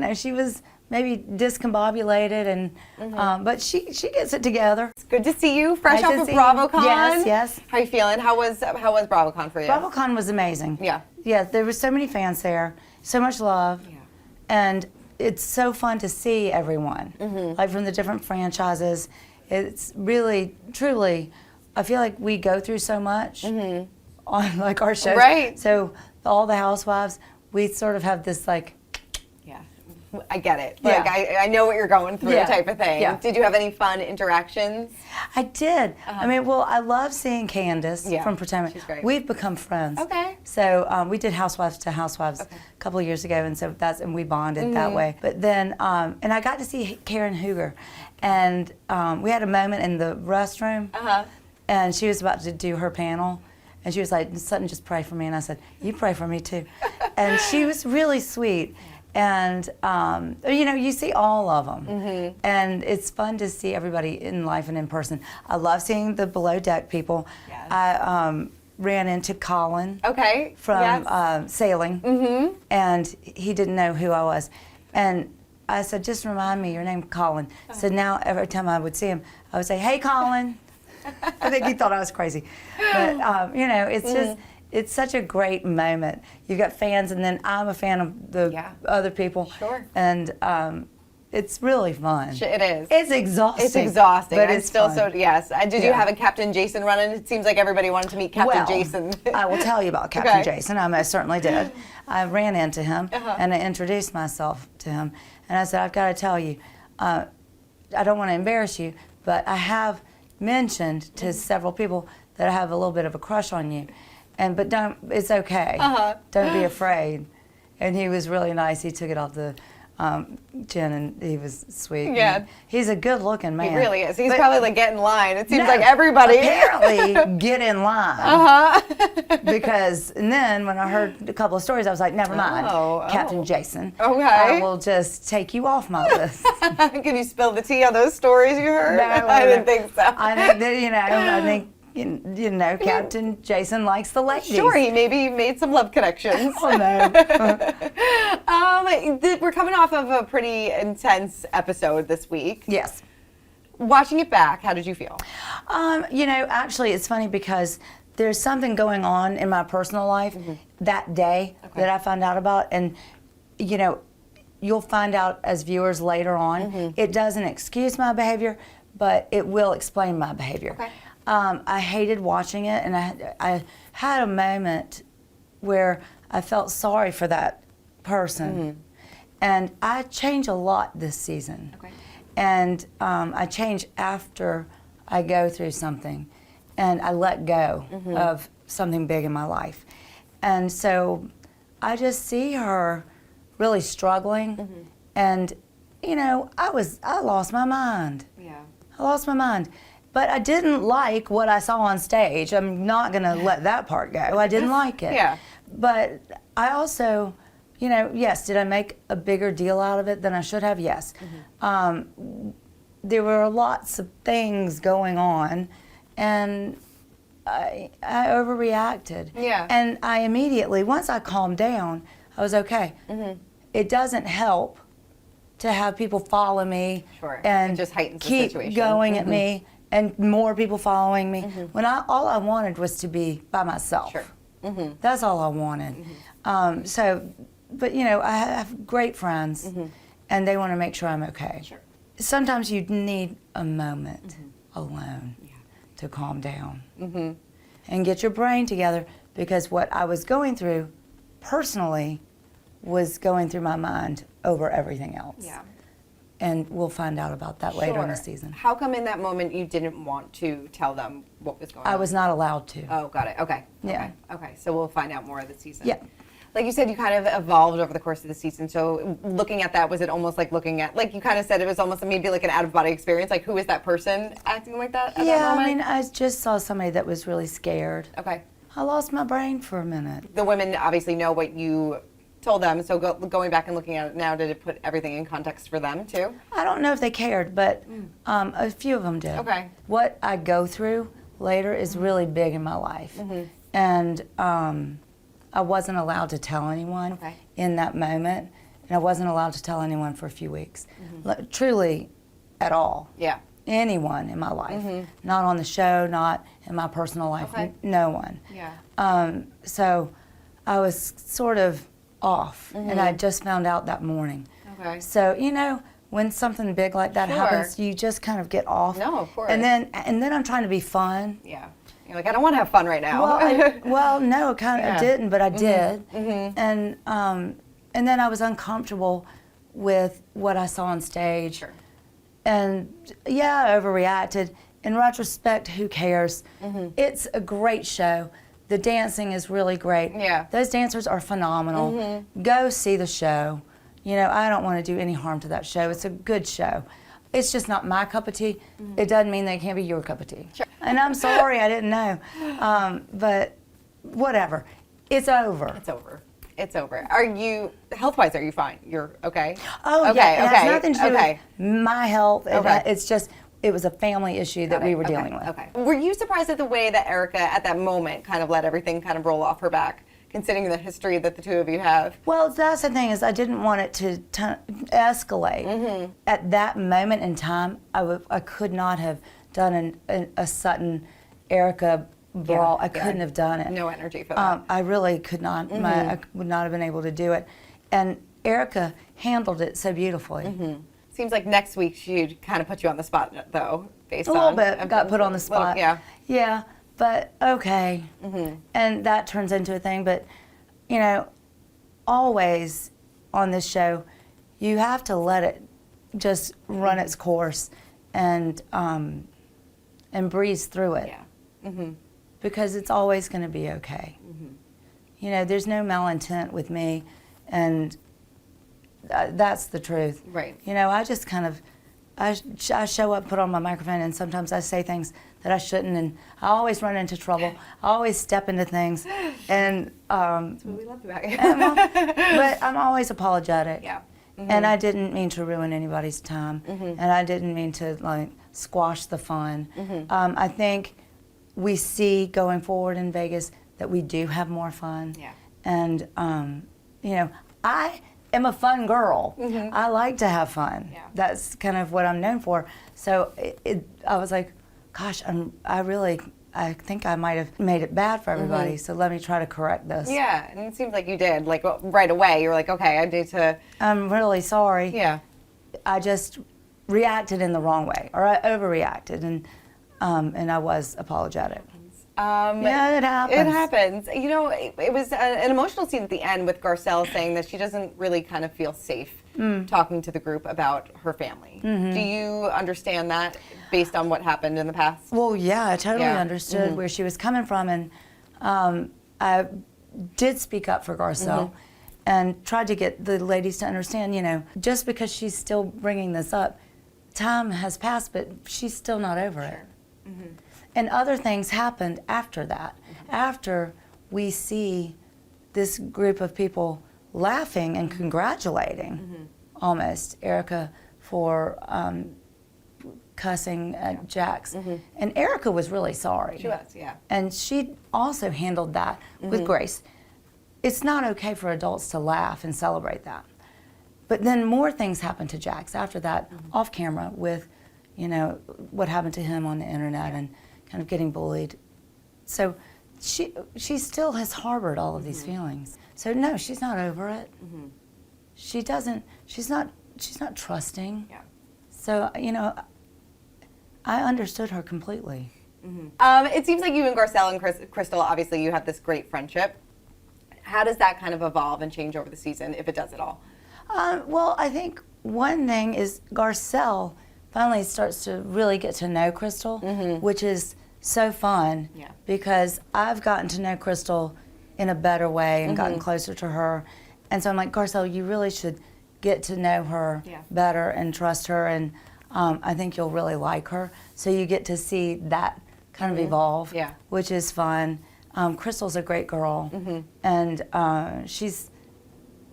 know, she was maybe discombobulated, and but she gets it together. It's good to see you, fresh off of BravoCon. Yes, yes. How are you feeling? How was BravoCon for you? BravoCon was amazing. Yeah. Yeah, there were so many fans there, so much love, and it's so fun to see everyone, like from the different franchises. It's really, truly, I feel like we go through so much on like our shows. Right. So all the housewives, we sort of have this like. I get it. Like, I know what you're going through type of thing. Yeah. Did you have any fun interactions? I did. I mean, well, I love seeing Candace from Potomac. She's great. We've become friends. Okay. So we did Housewives to Housewives a couple of years ago, and so and we bonded that way. But then, and I got to see Karen Hooger, and we had a moment in the restroom, and she was about to do her panel. And she was like, Sutton, just pray for me. And I said, you pray for me too. And she was really sweet. And, you know, you see all of them. And it's fun to see everybody in life and in person. I love seeing the below deck people. Yes. I ran into Colin from sailing, and he didn't know who I was. And I said, just remind me your name, Colin. So now every time I would see him, I would say, hey, Colin. I think he thought I was crazy. But, you know, it's just... It's such a great moment. You've got fans, and then I'm a fan of the other people. Sure. And it's really fun. It is. It's exhausting. It's exhausting. But it's still fun. Yes. Did you have a Captain Jason run-in? It seems like everybody wanted to meet Captain Jason. I will tell you about Captain Jason. I most certainly did. I ran into him, and I introduced myself to him. And I said, I've got to tell you, I don't want to embarrass you, but I have mentioned to several people that I have a little bit of a crush on you. But it's okay. Don't be afraid. And he was really nice. He took it off the chin, and he was sweet. Yeah. He's a good-looking man. He really is. He's probably like, get in line. It seems like everybody. Apparently, get in line. Because, and then when I heard a couple of stories, I was like, never mind, Captain Jason. Okay. I will just take you off my list. Can you spill the tea on those stories you heard? No, I didn't think so. I think that, I think, you know, Captain Jason likes the ladies. Sure, he maybe made some love connections. Oh, no. We're coming off of a pretty intense episode this week. Yes. Watching it back, how did you feel? You know, actually, it's funny because there's something going on in my personal life that day that I found out about. And, you know, you'll find out as viewers later on. It doesn't excuse my behavior, but it will explain my behavior. Okay. I hated watching it, and I had a moment where I felt sorry for that person. And I change a lot this season. Okay. And I change after I go through something, and I let go of something big in my life. And so I just see her really struggling, and, you know, I lost my mind. Yeah. I lost my mind. But I didn't like what I saw on stage. I'm not going to let that part go. I didn't like it. Yeah. But I also, you know, yes, did I make a bigger deal out of it than I should have? Yes. There were lots of things going on, and I overreacted. Yeah. And I immediately, once I calmed down, I was okay. It doesn't help to have people follow me and it just heightens the keep situation. Going at me. And more people following me. When all I wanted was to be by myself. Sure. That's all I wanted. But you know, I have great friends, and they want to make sure I'm okay. Sure. Sometimes you need a moment alone to calm down and get your brain together, because what I was going through personally was going through my mind over everything else. Yeah. And we'll find out about that later in the season. How come in that moment you didn't want to tell them what was going on? I was not allowed to. Oh, got it. Okay. Yeah. Okay. So we'll find out more of the season. Yeah. Like you said, you kind of evolved over the course of the season. So looking at that, was it almost like looking at, like you kind of said, it was almost maybe like an out-of-body experience? Like, who is that person acting like that at that moment? I mean, I just saw somebody that was really scared. Okay. I lost my brain for a minute. The women obviously know what you told them, so going back and looking at it now, did it put everything in context for them too? I don't know if they cared, but a few of them did. Okay. What I go through later is really big in my life, and I wasn't allowed to tell anyone in that moment, and I wasn't allowed to tell anyone for a few weeks. Truly, at all. Yeah. Anyone in my life. Not on the show, not in my personal life. Okay. No one. Yeah. So I was sort of off, and I just found out that morning. Okay. So, you know, when something big like that Sure. happens, you just kind of get off. No, of course. And then I'm trying to be fun. Yeah. You're like, I don't want to have fun right now. Well, no, I kind of Yeah. didn't, but I did. And then I was uncomfortable with what I saw on stage. Sure. And yeah, I overreacted. In retrospect, who cares? It's a great show. The dancing is really great. Yeah. Those dancers are phenomenal. Go see the show. You know, I don't want to do any harm to that show. It's a good show. It's just not my cup of tea. It doesn't mean they can't be your cup of tea. Sure. And I'm sorry, I didn't know. But whatever. It's over. It's over. It's over. Are you, health-wise, are you fine? You're okay? Oh, okay, yeah. It okay. has nothing to do okay. with my health. Okay. It's just, it was a family issue that we were dealing with. Okay. Were you surprised at the way that Erica, at that moment, kind of let everything kind of roll off her back, considering the history that the two of you have? Well, that's the thing, is I didn't want it to escalate. At that moment in time, I could not have done a Sutton Erica brawl. I couldn't have done it. No energy for that. I really could not. I would not have been able to do it. And Erica handled it so beautifully. Seems like next week she'd kind of put you on the spot, though, based on... A little bit got put on the spot. Yeah. Yeah, but okay. And that turns into a thing. But, you know, always on this show, you have to let it just run its course and breeze through it. Yeah. Because it's always going to be okay. You know, there's no malintent with me, and that's the truth. Right. You know, I just kind of, I show up, put on my microphone, and sometimes I say things that I shouldn't, and I always run into trouble. I always step into things, and That's what we love about you. but I'm always apologetic. Yeah. And I didn't mean to ruin anybody's time, and I didn't mean to like squash the fun. I think we see going forward in Vegas that we do have more fun. Yeah. And you know, I am a fun girl. I like to have fun. Yeah. That's kind of what I'm known for. So I was like, gosh, I think I might have made it bad for everybody. So let me try to correct this. Yeah, and it seems like you did. Like right away, you were like, okay, I need to... I'm really sorry. Yeah. I just reacted in the wrong way, or I overreacted, and I was apologetic. Yeah, it happens. It happens. You know, it was an emotional scene at the end with Garcelle saying that she doesn't really kind of feel safe talking to the group about her family. Do you understand that based on what happened in the past? Well, yeah, I totally Yeah. understood where she was coming from, and I did speak up for Garcelle and tried to get the ladies to understand, you know, just because she's still bringing this up, time has passed, but she's still not over it. And other things happened after that. After we see this group of people laughing and congratulating almost Erica for cussing at Jax. And Erica was really sorry. She was, yeah. And she also handled that with grace. It's not okay for adults to laugh and celebrate that. But then more things happened to Jax after that, off camera, with, you know, what happened to him on the internet and kind of getting bullied. So she still has harbored all of these feelings. So no, she's not over it. She's not trusting. Yeah. So, you know, I understood her completely. It seems like you and Garcelle and Crystal, obviously you have this great friendship. How does that kind of evolve and change over the season, if it does at all? Well, I think one thing is Garcelle finally starts to really get to know Crystal, which is so fun. Yeah. Because I've gotten to know Crystal in a better way and gotten closer to her. And so I'm like, Garcelle, you really should get to know her better and trust her, and I think you'll really like her. So you get to see that kind of evolve, which is fun. Crystal's a great girl, and she's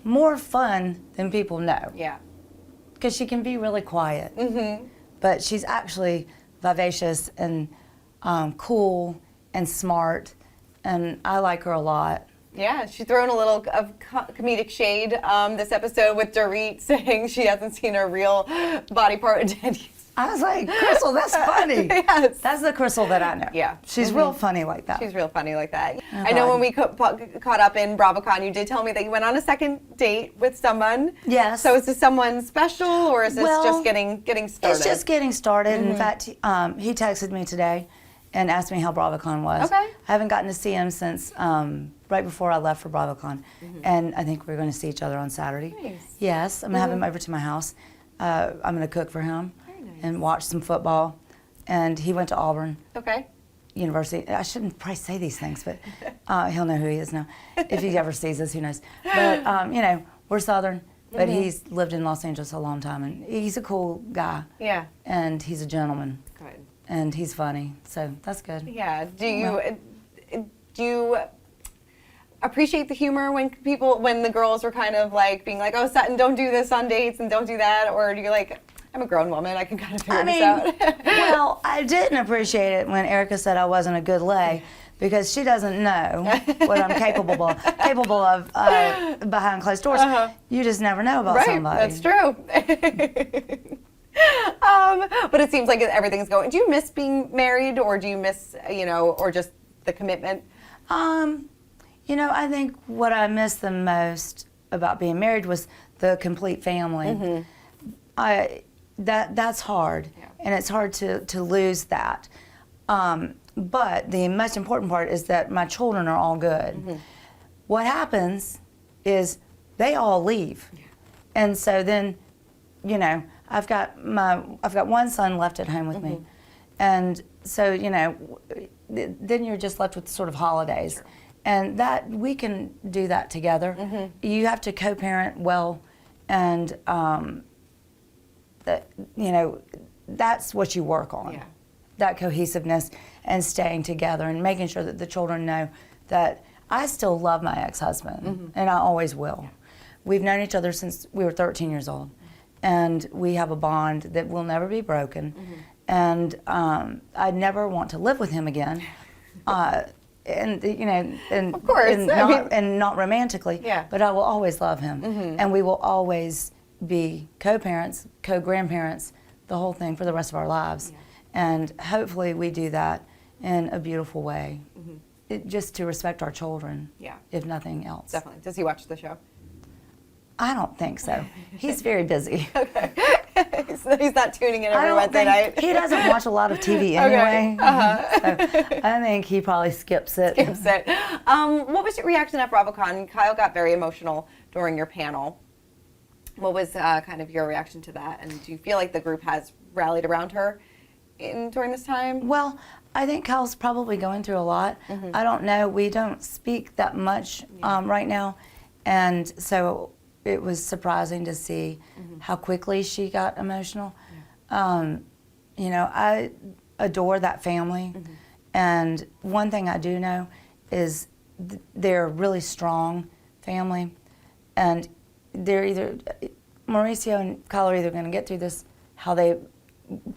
more fun than people know. Yeah. Because she can be really quiet, but she's actually vivacious and cool and smart, and I like her a lot. Yeah, she's thrown a little of comedic shade this episode with Dorit saying she hasn't seen her real body part of Denise. I was like, Crystal, that's funny. Yes. That's the Crystal that I know. Yeah. She's real funny like that. She's real funny like that. Oh, I know God. when we caught up in BravoCon, you did tell me that you went on a second date with someone. Yes. So is this someone special, or is this Well, just getting started? It's just getting started. In fact, he texted me today and asked me how BravoCon was. Okay. I haven't gotten to see him since right before I left for BravoCon. And I think we're going to see each other on Saturday. Nice. Yes, I'm going to have him over to my house. I'm going to cook for him and watch some football. And he went to Auburn Okay. University. I shouldn't probably say these things, but he'll know who he is now. If he ever sees us, who knows. But, you know, we're Southern, but he's lived in Los Angeles a long time. And he's a cool guy. Yeah. And he's a gentleman. Good. And he's funny, so that's good. Yeah. Do you appreciate the humor when the girls were kind of like being like, oh, Sutton, don't do this on dates and don't do that, or do you like, I'm a grown woman, I can kind of figure this out? Well, I didn't appreciate it when Erica said I wasn't a good lay, because she doesn't know what I'm capable of behind closed doors. You just never know about somebody. That's true. But it seems like everything's going. Do you miss being married, or do you miss, or just the commitment? I think what I missed the most about being married was the complete family. That's hard, and it's hard to lose that. But the most important part is that my children are all good. What happens is they all leave, and so then, I've got one son left at home with me, and so then you're just left with sort of holidays. Sure. And that we can do that together. You have to co-parent well, and that's what you work on. Yeah. That cohesiveness and staying together and making sure that the children know that I still love my ex-husband, and I always will. We've known each other since we were 13 years old, and we have a bond that will never be broken. And I never want to live with him again. And of course, and not romantically, but I will always love him, and we will always be co-parents, co-grandparents, the whole thing for the rest of our lives, and hopefully we do that in a beautiful way, just to respect our children, if nothing else. Definitely. Does he watch the show? I don't think so. He's very busy. Okay. He's not tuning in every Wednesday night. He doesn't watch a lot of TV anyway. So I think he probably skips it. What was your reaction at BravoCon? Kyle got very emotional during your panel. What was kind of your reaction to that? And do you feel like the group has rallied around her during this time? Well, I think Kyle's probably going through a lot. I don't know. We don't speak that much right now. And so it was surprising to see how quickly she got emotional. I adore that family. And one thing I do know is they're a really strong family. And they're either, Mauricio and Kyle are either going to get through this how they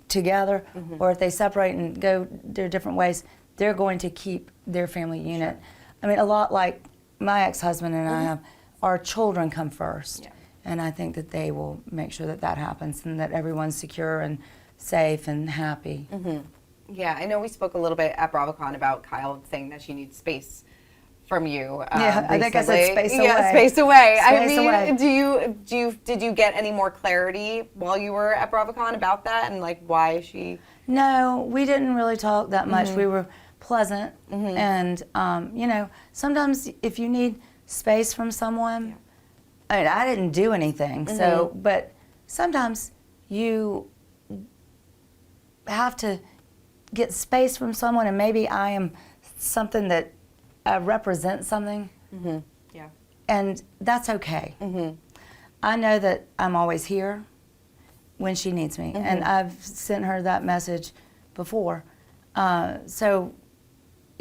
together, or if they separate and go their different ways, they're going to keep their family unit. I mean, a lot like my ex-husband and I have, our children come first. And I think that they will make sure that that happens and that everyone's secure and safe and happy. Yeah, I know we spoke a little bit at BravoCon about Kyle saying that she needs space from you. I think I said space away. Yeah, space away. Space away. Did you get any more clarity while you were at BravoCon about that and like why she? No, we didn't really talk that much. We were pleasant, and sometimes if you need space from someone, I mean, I didn't do anything, so but sometimes you have to get space from someone, and maybe I am something that represents something, and that's okay. I know that I'm always here when she needs me, and I've sent her that message before. So,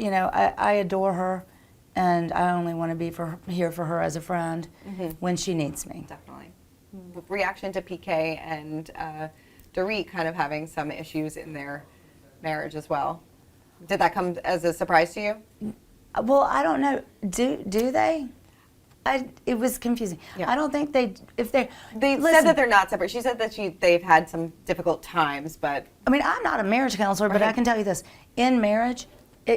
I adore her, and I only want to be here for her as a friend when she needs me. Definitely. Reaction to PK and Derick kind of having some issues in their marriage as well. Did that come as a surprise to you? Well, I don't know. Do they? It was confusing. Yeah. I don't think They said said that they're not separate. She said that they've had some difficult times, but I mean, I'm not a marriage counselor, but I can tell you this: in marriage,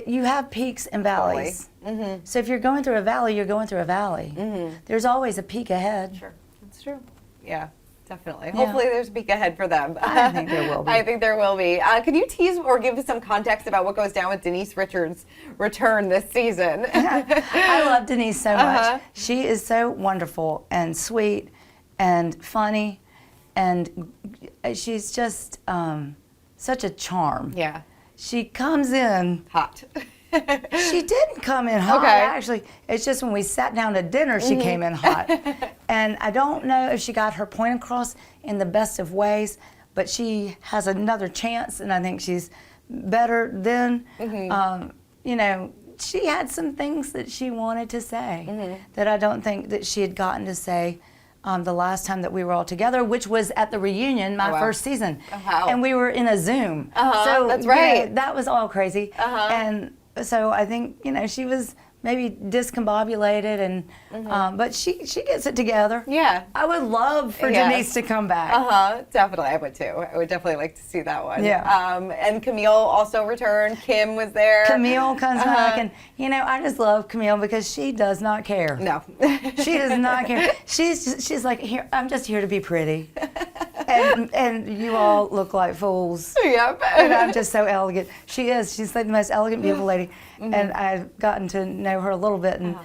you have peaks and valleys. Mm-hmm. So if you're going through a valley, you're going through a valley. Mm-hmm. There's always a peak ahead. Sure, that's true. Yeah. Definitely. Yeah. Hopefully there's a peek ahead for them. I think there will be. I think there will be. Could you tease or give us some context about what goes down with Denise Richards' return this season? I love Denise so much. She is so wonderful and sweet and funny, and she's just such a charm. Yeah. She comes in Hot. She didn't come in hot, Okay. actually. It's just when we sat down to dinner, she came in hot. And I don't know if she got her point across in the best of ways, but she has another chance, and I think she's better then. You know, she had some things that she wanted to say that I don't think that she had gotten to say the last time that we were all together, which was at the reunion, my first season. Wow. And we were in a Zoom. So that's you know, right. that was all crazy. And so I think, you know, she was maybe discombobulated, and but she gets it together. Yeah. I would love for Yeah. Denise to come back. Definitely. I would too. I would definitely like to see that one. Yeah. And Camille also returned. Kim was there. Camille comes back, and you know, I just love Camille because she does not care. No. She does not care. She's like, here, I'm just here to be pretty, and you all look like fools. Yep. And I'm just so elegant. She is. She's like the most elegant, beautiful lady. And I've gotten to know her a little bit, and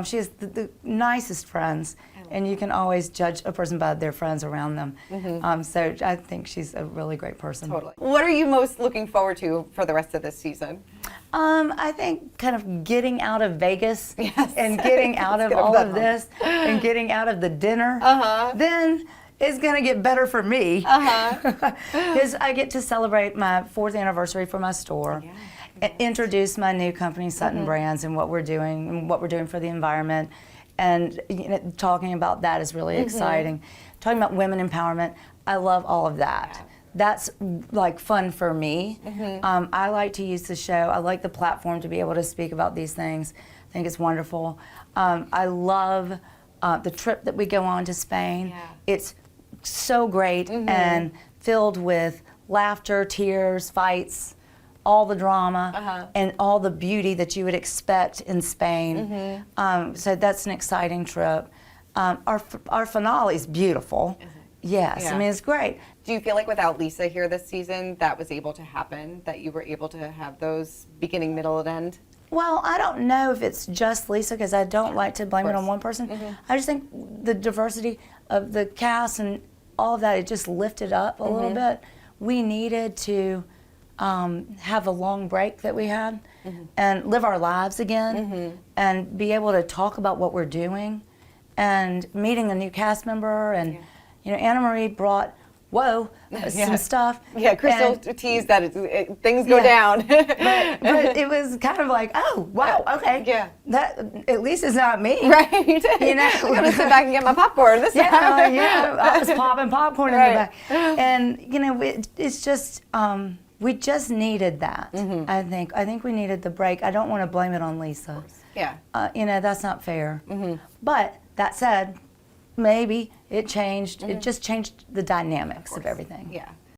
she has the nicest friends. And you can always judge a person by their friends around them. So I think she's a really great person. Totally. What are you most looking forward to for the rest of this season? I think kind of getting out of Vegas Yes. and getting out of get all that of one. this and getting out of the dinner. Then it's going to get better for me because I get to celebrate my 4th anniversary for my store. Introduce my new company, Sutton Brands, and what we're doing for the environment. And you know, talking about that is really exciting. Talking about women empowerment, I love all of that. That's like fun for me. I like to use the show. I like the platform to be able to speak about these things. I think it's wonderful. I love the trip that we go on to Spain. It's so great and filled with laughter, tears, fights, all the drama and all the beauty that you would expect in Spain. So that's an exciting trip. Our finale is beautiful. Yes, I mean, it's great. Do you feel like without Lisa here this season, that was able to happen, that you were able to have those beginning, middle, and end? Well, I don't know if it's just Lisa, because I don't like to blame it on one person. I just think the diversity of the cast and all of that, it just lifted up a little bit. We needed to have a long break that we had and live our lives again and be able to talk about what we're doing and meeting a new cast member. And you know, Anna Marie brought some stuff. Yeah, Chrisley teased that things go down. but it was kind of like, oh wow, okay, that at least it's not me, Right. You know, I'm gonna sit back and get my popcorn this time. I was popping popcorn in the back, and you know, it's just we just needed that. I think we needed the break. I don't want to blame it on Lisa. Yeah. You know, that's not fair. But that said, maybe it changed. It just changed the dynamics of everything. Yeah.